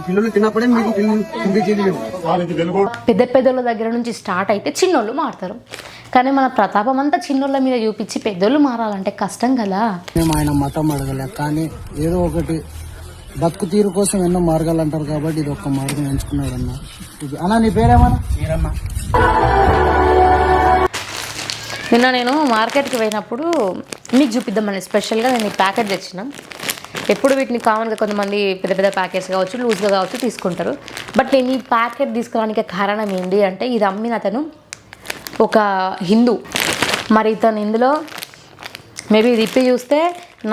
పిల్లలు తిన్నప్పుడే మీకు పెద్ద పెద్దోళ్ళ దగ్గర నుంచి స్టార్ట్ అయితే చిన్నోళ్ళు మారుతారు. కానీ మన ప్రతాపం అంతా చిన్నోళ్ళ మీద చూపించి పెద్దోళ్ళు మారాలంటే కష్టం కదా. ఆయన మతం అడగలే, కానీ ఏదో ఒకటి బతుకు తీరు కోసం ఎన్నో మార్గాలు అంటారు కాబట్టి ఇది ఒక్క మార్గం ఎంచుకున్నాడు అన్న. అన్న నీ పేరేమన్నా? నిన్న నేను మార్కెట్కి పోయినప్పుడు మీకు చూపిద్దామని స్పెషల్గా నేను ఈ ప్యాకెట్ తెచ్చిన. ఎప్పుడు వీటిని కామన్గా కొంతమంది పెద్ద పెద్ద ప్యాకెట్స్ కావచ్చు, లూజ్గా కావచ్చు తీసుకుంటారు. బట్ నేను ఈ ప్యాకెట్ తీసుకోవడానికి కారణం ఏంటి అంటే, ఇది అమ్మిన అతను ఒక హిందూ. మరి ఇతను ఇందులో మేబీ ఇప్పి చూస్తే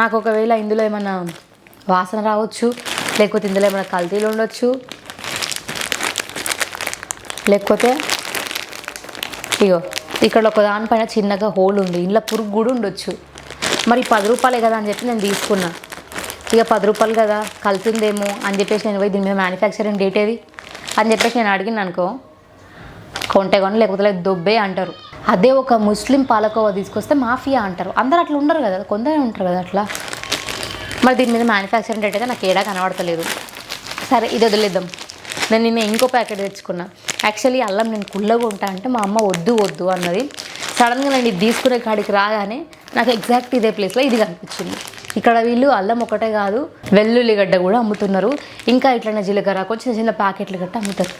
నాకు ఒకవేళ ఇందులో ఏమైనా వాసన రావచ్చు, లేకపోతే ఇందులో ఏమైనా కల్తీలు ఉండొచ్చు, లేకపోతే ఇగో ఇక్కడ ఒక దానిపైన చిన్నగా హోల్ ఉంది, ఇంట్లో పురుగు కూడా ఉండొచ్చు. మరి 10 రూపాయలే కదా అని చెప్పి నేను తీసుకున్నా. ఇక 10 రూపాయలు కదా కలుతుందేమో అని చెప్పేసి నేను పోయి దీని మీద మ్యానుఫ్యాక్చరింగ్ డేట్ ఏది అని చెప్పేసి నేను అడిగిన అనుకో, కొంటే కొని లేకపోతే దొబ్బే అంటారు. అదే ఒక ముస్లిం పాలకోవా తీసుకొస్తే మాఫియా అంటారు. అందరు అట్లా ఉండరు కదా, కొందరే ఉంటారు కదా అట్లా. మరి దీని మీద మ్యానుఫ్యాక్చరింగ్ డేట్ అయితే నాకు ఏడా కనబడతలేదు. సరే ఇది వదిలేద్దాం. నేను నిన్న ఇంకో ప్యాకెట్ తెచ్చుకున్నా. యాక్చువల్లీ అల్లం నేను కుళ్ళగా ఉంటా అంటే మా అమ్మ వద్దు అన్నది. సడన్గా నేను ఇది తీసుకునే కాడికి రాగానే నాకు ఎగ్జాక్ట్ ఇదే ప్లేస్లో ఇది కనిపించింది. ఇక్కడ వీళ్ళు అల్లం ఒకటే కాదు, వెల్లుల్లిగడ్డ కూడా అమ్ముతున్నారు. ఇంకా ఇట్లనే జీలకర్ర కొంచెం చిన్న ప్యాకెట్లు గట్ట అమ్ముతారు.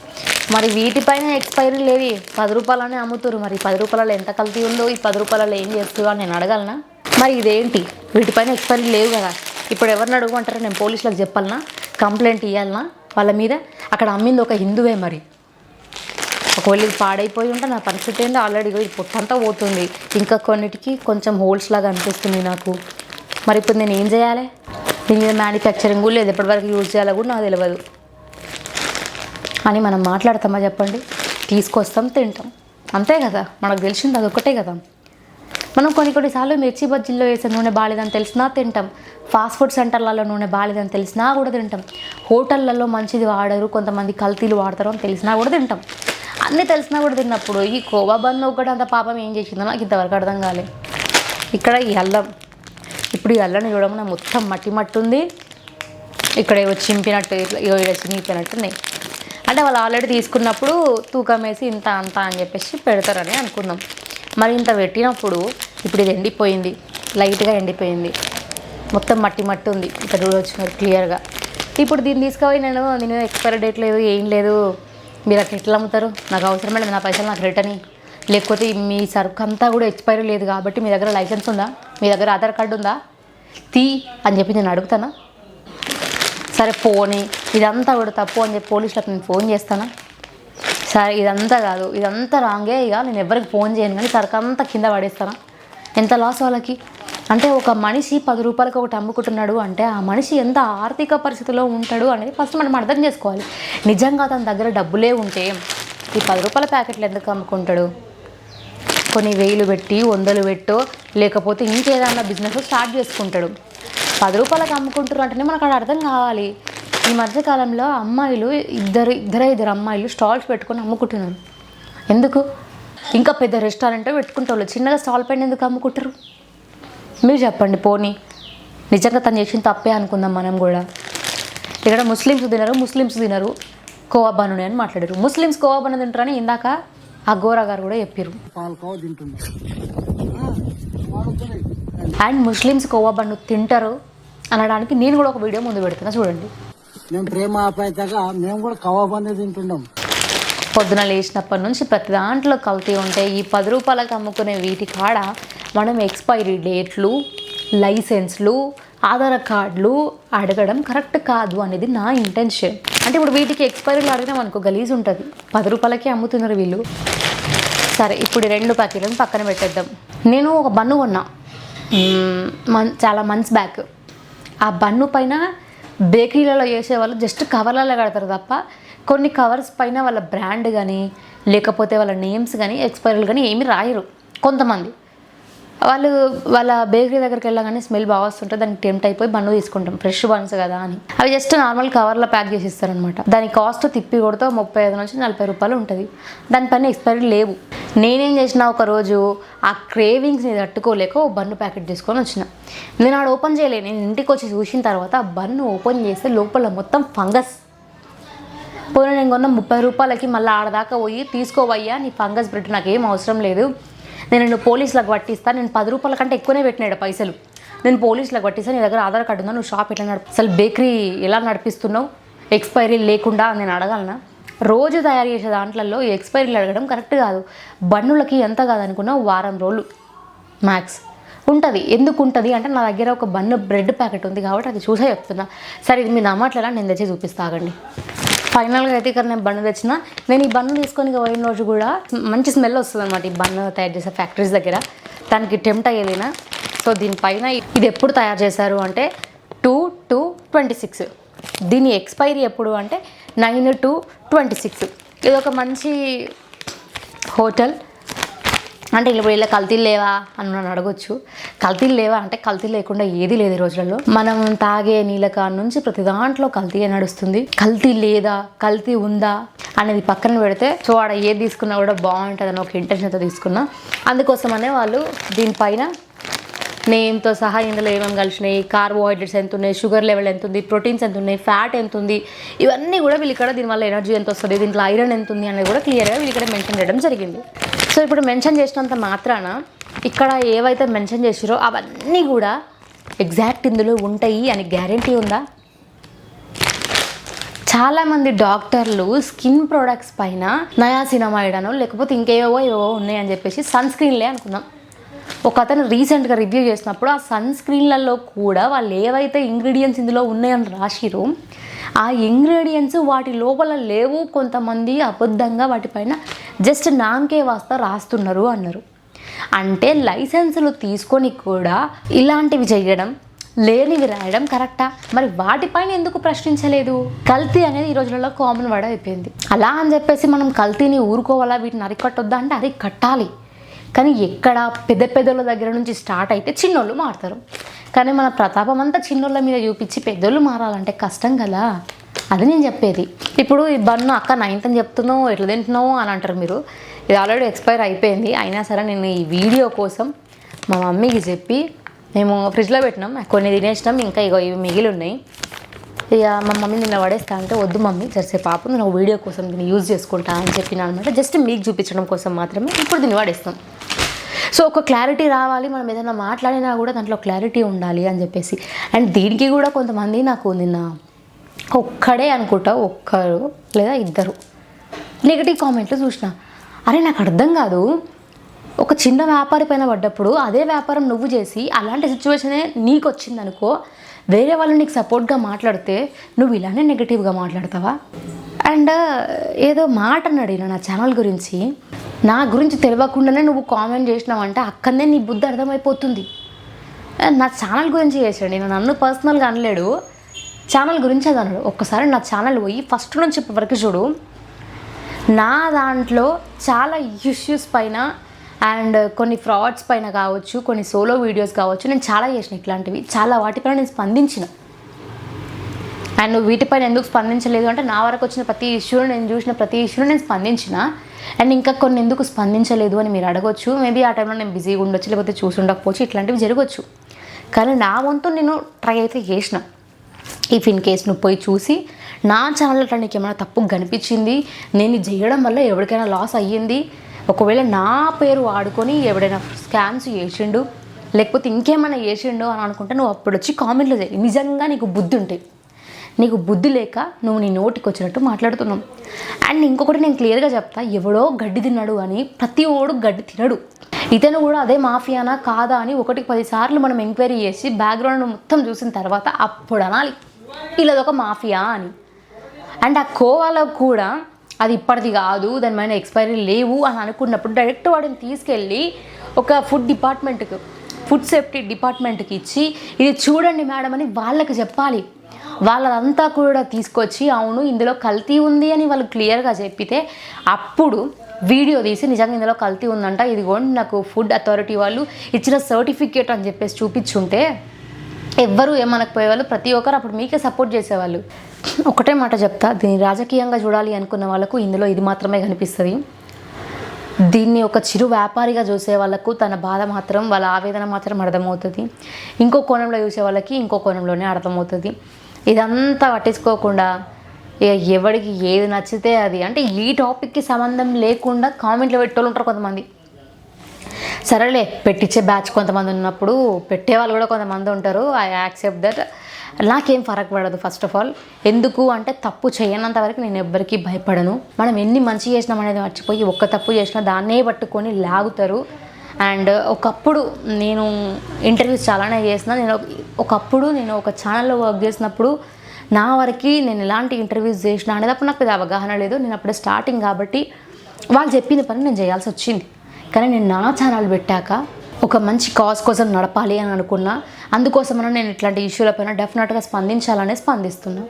మరి వీటిపైన ఎక్స్పైరీ లేదు, 10 రూపాయలనే అమ్ముతారు. మరి 10 రూపాయలలో ఎంత కల్తీ ఉందో, ఈ 10 రూపాయలలో ఏం చేస్తుందో అని నేను అడగలనా? మరి ఇదేంటి, వీటిపైన ఎక్స్పైరీ లేవు కదా, ఇప్పుడు ఎవరిని అడుగుమంటారు? నేను పోలీసులకు చెప్పాలనా, కంప్లైంట్ ఇవ్వాలనా వాళ్ళ మీద? అక్కడ అమ్మింది ఒక హిందువే. మరి ఒకవేళ ఇది పాడైపోయి ఉంటే నా పరిస్థితి ఏంటో, ఆల్రెడీ ఇది పొట్టంతా పోతుంది, ఇంకా కొన్నిటికి కొంచెం హోల్స్ లాగా అనిపిస్తుంది నాకు. మరి ఇప్పుడు నేను ఏం చేయాలి? దీని మీద మ్యానుఫ్యాక్చరింగ్ కూడా లేదు, ఎప్పటివరకు యూజ్ చేయాలో కూడా నాకు తెలియదు. అని మనం మాట్లాడతామా చెప్పండి? తీసుకొస్తాం, తింటాం, అంతే కదా. మనకు తెలిసింది అదొక్కటే కదా. మనం కొన్నిసార్లు మిర్చి బజ్జీల్లో వేసే నూనె బాలేదని తెలిసినా తింటాం. ఫాస్ట్ ఫుడ్ సెంటర్లలో నూనె బాలేదని తెలిసినా కూడా తింటాం. హోటళ్ళల్లో మంచిది వాడరు, కొంతమంది కల్తీలు వాడతారు అని తెలిసినా కూడా తింటాం. అన్నీ తెలిసినా కూడా తిన్నప్పుడు ఈ కోవా బన్ను ఒకటి అంత పాపం ఏం చేసిందో నాకు ఇంతవరకు అర్థం కాలేదు. ఇక్కడ ఈ అల్లం, ఇప్పుడు ఈ అల్లాన్ని చూడమన్నా మొత్తం మట్టి ఉంది. ఇక్కడ ఏవో చింపినట్టు ఇట్లా చినిగిపోయినట్టు ఉన్నాయి. అంటే వాళ్ళు ఆల్రెడీ తీసుకున్నప్పుడు తూకం వేసి ఇంత అంత అని చెప్పేసి పెడతారని అనుకున్నాం. మరి ఇంత పెట్టినప్పుడు ఇప్పుడు ఇది ఎండిపోయింది, లైట్గా ఎండిపోయింది, మొత్తం మట్టి ఉంది. ఇక్కడ చూడవచ్చు మరి క్లియర్గా. ఇప్పుడు దీన్ని తీసుకుపోయి నేను ఎక్స్పైరీ డేట్ లేదు, ఏం లేదు, మీరు అట్లా ఎట్లా అమ్ముతారు? నాకు అవసరమే లేదు, నా పైసలు నాకు రిటర్న్. లేకపోతే మీ సరుకు అంతా కూడా ఎక్స్పైరీ లేదు కాబట్టి మీ దగ్గర లైసెన్స్ ఉందా, మీ దగ్గర ఆధార్ కార్డు ఉందా, తీ అని చెప్పి నేను అడుగుతానా? సరే పోనీ ఇదంతా కూడా తప్పు అని చెప్పి పోలీసులకు నేను ఫోన్ చేస్తానా? సరే ఇదంతా కాదు, ఇదంతా రాంగే, ఇక నేను ఎవరికి ఫోన్ చేయను, కానీ సరుకు అంతా కింద పడేస్తానా? ఎంత లాస్ వాళ్ళకి. అంటే ఒక మనిషి 10 రూపాయలకి ఒకటి అమ్ముకుంటున్నాడు అంటే ఆ మనిషి ఎంత ఆర్థిక పరిస్థితిలో ఉంటాడు అనేది ఫస్ట్ మనం అర్థం చేసుకోవాలి. నిజంగా తన దగ్గర డబ్బులే ఉంటే ఈ 10 రూపాయల ప్యాకెట్లు ఎందుకు అమ్ముకుంటాడు? కొన్ని 1000 పెట్టి 100 పెట్టో లేకపోతే ఇంకేదన్నా బిజినెస్ స్టార్ట్ చేసుకుంటాడు. 10 రూపాయలకు అమ్ముకుంటారు అంటేనే మనకు అక్కడ అర్థం కావాలి. ఈ మధ్యకాలంలో అమ్మాయిలు ఇద్దరు అమ్మాయిలు స్టాల్స్ పెట్టుకొని అమ్ముకుంటున్నారు. ఎందుకు? ఇంకా పెద్ద రెస్టారెంట్ పెట్టుకుంటారు, చిన్నగా స్టాల్ పైన ఎందుకు అమ్ముకుంటారు? మీరు చెప్పండి. పోనీ నిజంగా తను చేసిన తప్పే అనుకుందాం మనం కూడా. ఇక్కడ ముస్లిమ్స్ తినరు కోవా బన్ను అని మాట్లాడారు. ముస్లిమ్స్ కోవా బన్ను తింటారని ఇందాక ఆ గోరా గారు కూడా చెప్పారు. అండ్ ముస్లిమ్స్ కోవా బన్ను తింటారు అనడానికి నేను కూడా ఒక వీడియో ముందు పెడుతున్నా, చూడండి. మేము ప్రేమ ఆప్యాయతగా మేము కూడా కోవా బన్ను తింటున్నాం. పొద్దున లేచినప్పటి నుంచి ప్రతి దాంట్లో కల్తీ ఉంటాయి. ఈ 10 రూపాయలకు అమ్ముకునే వీటి కాడ మనం ఎక్స్పైరీ డేట్లు, లైసెన్స్లు, ఆధార్ కార్డులు అడగడం కరెక్ట్ కాదు అనేది నా ఇంటెన్షన్. అంటే ఇప్పుడు వీటికి ఎక్స్పైరీలు అడిగినాం అనుకో గలీజ్ ఉంటుంది. 10 రూపాయలకే అమ్ముతున్నారు వీళ్ళు. సరే ఇప్పుడు 2 ప్యాకెట్లను పక్కన పెట్టేద్దాం. నేను ఒక బన్ను కొన్నా చాలా మంత్స్ బ్యాక్. ఆ బన్ను పైన బేకరీలలో చేసే వాళ్ళు జస్ట్ కవర్లలో కడతారు తప్ప కొన్ని కవర్స్ పైన వాళ్ళ బ్రాండ్ కానీ లేకపోతే వాళ్ళ నేమ్స్ కానీ ఎక్స్పైరీలు కానీ ఏమీ రాయరు కొంతమంది. వాళ్ళ బేకరీ దగ్గరికి వెళ్ళగానే స్మెల్ బాగా వస్తుంటే దానికి టెంప్ట్ అయిపోయి బన్ను తీసుకుంటాం, ఫ్రెష్ బన్స్ కదా అని. అవి జస్ట్ నార్మల్ కవర్లో ప్యాక్ చేసి ఇస్తారనమాట. దాని కాస్ట్ తిప్పి కొడితే 35 నుంచి 40 రూపాయలు ఉంటుంది. దానిపైన ఎక్స్పైరీ లేవు. నేనేం చేసిన, ఒకరోజు ఆ క్రేవింగ్స్ని తట్టుకోలేక ఓ బన్ను ప్యాకెట్ తీసుకొని వచ్చిన. నేను ఆడ ఓపెన్ చేయలేను. నేను ఇంటికి వచ్చి చూసిన తర్వాత ఆ బన్ను ఓపెన్ చేస్తే లోపల మొత్తం ఫంగస్. పోనీ నేను కొన్న 30 రూపాయలకి మళ్ళీ ఆడదాకా పోయి తీసుకోవయ్యా, నీ ఫంగస్ బ్రెడ్ నాకేం అవసరం లేదు, నేను పోలీసులకు పట్టిస్తాను, నేను 10 రూపాయల కంటే ఎక్కువనే పెట్టినాడు పైసలు, నేను పోలీసులకు పట్టిస్తాను, నీ దగ్గర ఆధార్ కార్డు ఉందా, నువ్వు షాప్ ఎట్లా అసలు బేకరీ ఎలా నడిపిస్తున్నావు ఎక్స్పైరీ లేకుండా నేను అడగాలనా? రోజు తయారు చేసే దాంట్లలో ఈ ఎక్స్పైరీలు అడగడం కరెక్ట్ కాదు. బన్నులకి ఎంత కాదనుకున్నా వారం రోజులు మ్యాక్స్ ఉంటుంది. ఎందుకు ఉంటుంది అంటే నా దగ్గర ఒక బన్ను బ్రెడ్ ప్యాకెట్ ఉంది కాబట్టి అది చూసే చెప్తున్నా. సరే ఇది మీ నమ్మట్లేదా, నేను తెచ్చి చూపిస్తాగండి. ఫైనల్గా అయితే ఇక్కడ నేను బన్ను తెచ్చిన. నేను ఈ బన్ను తీసుకొని పోయిన రోజు కూడా మంచి స్మెల్ వస్తుంది అనమాట ఈ బన్ను తయారు చేసే ఫ్యాక్టరీస్ దగ్గర. దానికి టెంప్ట్ అయ్యేదినా. సో దీనిపైన ఇది ఎప్పుడు తయారు చేశారు అంటే 2/2/26. దీని ఎక్స్పైరీ ఎప్పుడు అంటే 9/2/26. ఇది ఒక మంచి హోటల్. అంటే ఇలా కల్తీలు లేవా అని నన్ను అడగొచ్చు. కల్తీలు లేవా అంటే కల్తీ లేకుండా ఏది లేదు ఈ రోజులలో. మనం తాగే నీళ్ళ కాడ నుంచి ప్రతి దాంట్లో కల్తీ నడుస్తుంది. కల్తీ లేదా కల్తీ ఉందా అనేది పక్కన పెడితే సో ఆడ ఏది తీసుకున్నా కూడా బాగుంటుంది అని ఒక ఇంటెన్షన్తో తీసుకున్నా. అందుకోసమనే వాళ్ళు దీనిపైన నేమ్తో సహా ఇందులో ఏమేమి కలిసినాయి, కార్బోహైడ్రేట్స్ ఎంత ఉన్నాయి, షుగర్ లెవెల్ ఎంత ఉంది, ప్రోటీన్స్ ఎంత ఉన్నాయి, ఫ్యాట్ ఎంత ఉంది, ఇవన్నీ కూడా వీళ్ళు ఇక్కడ దీనివల్ల ఎనర్జీ ఎంత వస్తుంది, దీంట్లో ఐరన్ ఎంత ఉంది అనేది కూడా క్లియర్గా వీళ్ళు ఇక్కడ మెన్షన్ చేయడం జరిగింది. సో ఇప్పుడు మెన్షన్ చేసినంత మాత్రాన ఇక్కడ ఏవైతే మెన్షన్ చేసిరో అవన్నీ కూడా ఎగ్జాక్ట్ ఇందులో ఉంటాయి అని గ్యారంటీ ఉందా? చాలామంది డాక్టర్లు స్కిన్ ప్రొడక్ట్స్ పైన నయాసినమైడ్ అనో లేకపోతే ఇంకేవో ఉన్నాయని చెప్పేసి సన్ స్క్రీన్లే అనుకుందాం. ఒక అతను రీసెంట్గా రివ్యూ చేసినప్పుడు ఆ సన్ స్క్రీన్లలో కూడా వాళ్ళు ఏవైతే ఇంగ్రీడియంట్స్ ఇందులో ఉన్నాయని రాసిరో ఆ ఇంగ్రీడియంట్స్ వాటి లోపల లేవు, కొంతమంది అబద్ధంగా వాటిపైన జస్ట్ నామకే వాస్తా రాస్తున్నారు అన్నారు. అంటే లైసెన్సులు తీసుకొని కూడా ఇలాంటివి చేయడం, లేనివి రాయడం కరెక్టా? మరి వాటిపైన ఎందుకు ప్రశ్నించలేదు? కల్తీ అనేది ఈ రోజులలో కామన్ వర్డ్ అయిపోయింది. అలా అని చెప్పేసి మనం కల్తీని ఊరుకోవాలా, వీటిని అరికట్టొద్దా అంటే అరికట్టాలి. కానీ ఎక్కడ పెద్దోళ్ళ దగ్గర నుంచి స్టార్ట్ అయితే చిన్నోళ్ళు మారుతారు. కానీ మన ప్రతాపం అంతా చిన్నోళ్ళ మీద చూపించి పెద్దోళ్ళు మారాలంటే కష్టం కదా. అది నేను చెప్పేది. ఇప్పుడు ఈ బన్ను అక్క 9th అని చెప్తున్నావు, ఎట్లా తింటున్నావు అని అంటారు మీరు. ఇది ఆల్రెడీ ఎక్స్పైర్ అయిపోయింది. అయినా సరే నేను ఈ వీడియో కోసం మా మమ్మీకి చెప్పి మేము ఫ్రిడ్జ్లో పెట్టినాం, కొన్ని తినేసినాం, ఇంకా ఇవి మిగిలి ఉన్నాయి. ఇక మా మమ్మీ నిన్న పడేస్తా అంటే వద్దు మమ్మీ జర్సే పాపం నేను వీడియో కోసం దీన్ని యూజ్ చేసుకుంటా అని చెప్పిన అనమాట. జస్ట్ మీకు చూపించడం కోసం మాత్రమే ఇప్పుడు దీన్ని వాడేస్తాం. సో ఒక క్లారిటీ రావాలి, మనం ఏదైనా మాట్లాడినా కూడా దాంట్లో క్లారిటీ ఉండాలి అని చెప్పేసి. అండ్ దీనికి కూడా కొంతమంది నాకు నిన్న ఒక్కడే అనుకుంటా, ఒక్కరు లేదా ఇద్దరు నెగిటివ్ కామెంట్లు చూసిన. అరే నాకు అర్థం కాదు, ఒక చిన్న వ్యాపారి పైన పడ్డప్పుడు అదే వ్యాపారం నువ్వు చేసి అలాంటి సిచ్యువేషనే నీకు వచ్చిందనుకో, వేరే వాళ్ళు నీకు సపోర్ట్గా మాట్లాడితే నువ్వు ఇలానే నెగిటివ్గా మాట్లాడతావా? అండ్ ఏదో మాట అన్నాడు నా ఛానల్ గురించి, నా గురించి తెలియకుండానే నువ్వు కామెంట్ చేసినావంటే అక్కడనే నీ బుద్ధి అర్థమైపోతుంది. నా ఛానల్ గురించి చేశాడు, నేను నన్ను పర్సనల్గా అనలేడు, ఛానల్ గురించి అది అన్నాడు. ఒక్కసారి నా ఛానల్ పోయి ఫస్ట్ నుంచి ఇప్పటివరకు చూడు. నా దాంట్లో చాలా ఇష్యూస్ పైన అండ్ కొన్ని ఫ్రాడ్స్ పైన కావచ్చు, కొన్ని సోలో వీడియోస్ కావచ్చు, నేను చాలా చేసిన ఇట్లాంటివి. చాలా వాటిపైన నేను స్పందించిన. అండ్ నువ్వు వీటిపైన ఎందుకు స్పందించలేదు అంటే నా వరకు వచ్చిన ప్రతి ఇష్యూను, నేను చూసిన ప్రతి ఇష్యూను నేను స్పందించిన. అండ్ ఇంకా కొన్ని ఎందుకు స్పందించలేదు అని మీరు అడగొచ్చు. మేబీ ఆ టైంలో నేను బిజీగా ఉండొచ్చు, లేకపోతే చూసి ఉండకపోవచ్చు, ఇట్లాంటివి జరగవచ్చు. కానీ నా వంతు నేను ట్రై అయితే చేసిన. ఇఫ్ ఇన్ కేస్ నువ్వు పోయి చూసి నా ఛానల్ నీకు ఏమైనా తప్పు కనిపించింది, నేను చేయడం వల్ల ఎవరికైనా లాస్ అయ్యింది, ఒకవేళ నా పేరు వాడుకొని ఎవడైనా స్కామ్స్ చేసిండు లేకపోతే ఇంకేమైనా చేసిండు అని అనుకుంటే నువ్వు అప్పుడు వచ్చి కామెంట్లో చేయి. నిజంగా నీకు బుద్ధి ఉంటే. నీకు బుద్ధి లేక నువ్వు నీ నోటికి వచ్చినట్టు మాట్లాడుతున్నావు. అండ్ ఇంకొకటి నేను క్లియర్గా చెప్తా, ఎవడో గడ్డి తిన్నాడు అని ప్రతి ఓడు గడ్డి తినడు. ఇతను కూడా అదే మాఫియానా కాదా అని 1-10 సార్లు మనం ఎంక్వైరీ చేసి బ్యాక్గ్రౌండ్ మొత్తం చూసిన తర్వాత అప్పుడు అనాలి ఇలాదొక మాఫియా అని. అండ్ ఆ కోవాలో కూడా అది ఇప్పటిది కాదు, దాని మీద ఎక్స్పైరీ లేవు అని అనుకున్నప్పుడు డైరెక్ట్ వాడిని తీసుకెళ్ళి ఒక ఫుడ్ సేఫ్టీ డిపార్ట్మెంట్కి ఇచ్చి ఇది చూడండి మేడం అని వాళ్ళకి చెప్పాలి. వాళ్ళంతా కూడా తీసుకొచ్చి అవును ఇందులో కల్తీ ఉంది అని వాళ్ళు క్లియర్గా చెప్పితే అప్పుడు వీడియో తీసి నిజంగా ఇందులో కల్తీ ఉందంట, ఇదిగోండి నాకు ఫుడ్ అథారిటీ వాళ్ళు ఇచ్చిన సర్టిఫికేట్ అని చెప్పేసి చూపించుంటే ఎవ్వరూ ఏమనకపోయేవాళ్ళు, ప్రతి ఒక్కరు అప్పుడు మీకే సపోర్ట్ చేసేవాళ్ళు. ఒకటే మాట చెప్తా, దీన్ని రాజకీయంగా చూడాలి అనుకున్న వాళ్ళకు ఇందులో ఇది మాత్రమే కనిపిస్తుంది. దీన్ని ఒక చిరు వ్యాపారిగా చూసే వాళ్ళకు తన బాధ మాత్రం, వాళ్ళ ఆవేదన మాత్రం అర్థమవుతుంది. ఇంకో కోణంలో చూసే వాళ్ళకి ఇంకో కోణంలోనే అర్థమవుతుంది. ఇదంతా పట్టించుకోకుండా ఎవరికి ఏది నచ్చితే అది, అంటే ఈ టాపిక్కి సంబంధం లేకుండా కామెంట్లు పెట్టేవాళ్ళు ఉంటారు కొంతమంది. సరేలే, పెట్టించే బ్యాచ్ కొంతమంది ఉన్నప్పుడు పెట్టేవాళ్ళు కూడా కొంతమంది ఉంటారు. I accept that. నాకేం ఫరక్ పడదు. ఫస్ట్ ఆఫ్ ఆల్ ఎందుకు అంటే తప్పు చేయనంత వరకు నేను ఎవ్వరికీ భయపడను. మనం ఎన్ని మంచి చేసినాం అనేది మర్చిపోయి ఒక్క తప్పు చేసినా దాన్నే పట్టుకొని లాగుతారు. అండ్ ఒకప్పుడు నేను ఇంటర్వ్యూస్ చాలానే చేసిన. ఒకప్పుడు నేను ఒక ఛానల్లో వర్క్ చేసినప్పుడు నా వరకు నేను ఎలాంటి ఇంటర్వ్యూస్ చేసినా అనేది అప్పుడు నాకు పెద్ద అవగాహన లేదు. నేను అప్పుడే స్టార్టింగ్ కాబట్టి వాళ్ళు చెప్పిన పని నేను చేయాల్సి వచ్చింది. కానీ నేను నా ఛానల్ పెట్టాక ఒక మంచి కాజ్ కోసం నడపాలి అని అనుకున్నా. అందుకోసమన్నా నేను ఇట్లాంటి ఇష్యూలపైన డెఫినెట్గా స్పందించాలనే స్పందిస్తున్నా.